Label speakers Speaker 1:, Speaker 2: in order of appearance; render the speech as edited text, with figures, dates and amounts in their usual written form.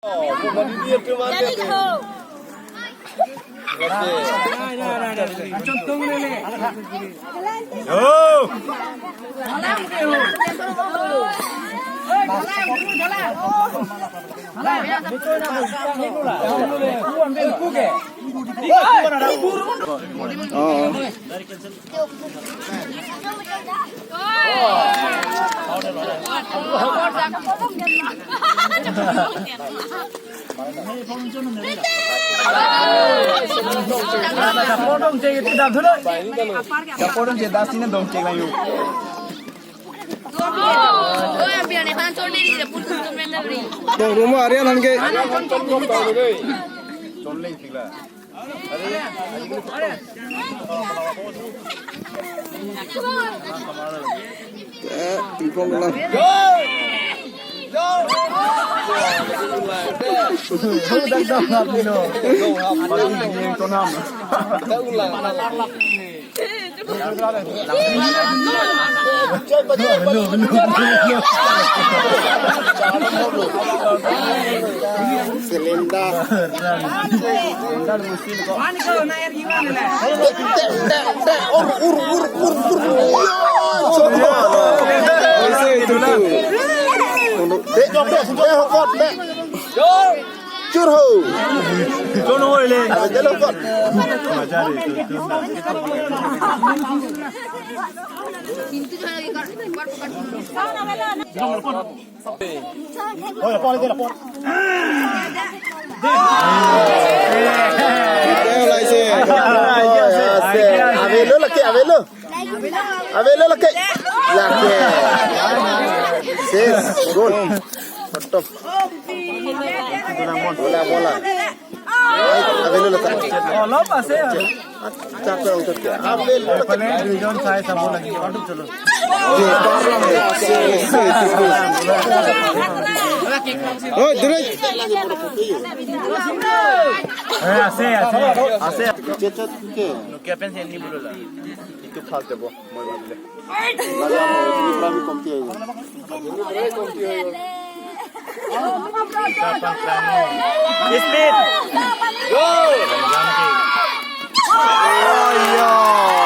Speaker 1: Potong cek itu dah dulu. Potong cek dah sini dong cek lagi.
Speaker 2: Oh, ambil ni kan coli di putus tu mana beri.
Speaker 1: Dong rumah Aryan hanke. Coli sila. Ipong lang. Selenda. Curho. Curho le. Jalan kot.
Speaker 2: Pintu jangan lagi kat.
Speaker 1: Oh, lapor lagi lapor. Avelo laki, avelo. Avelo laki. Laki. Ses, gol. Top. Bola. Avelo laki. Oh, lepas ya. Capek untuk dia. Avelo laki. Region saya sama lagi. Aduh chalo. Oh, direct. Ase. Cecet ke? Nokia pensi ni bulu lah. Itu fast debo. Moi bable. Laga mo ini kami kompi ayo. Ini kompi ayo. Speed. Go. Oh, yeah.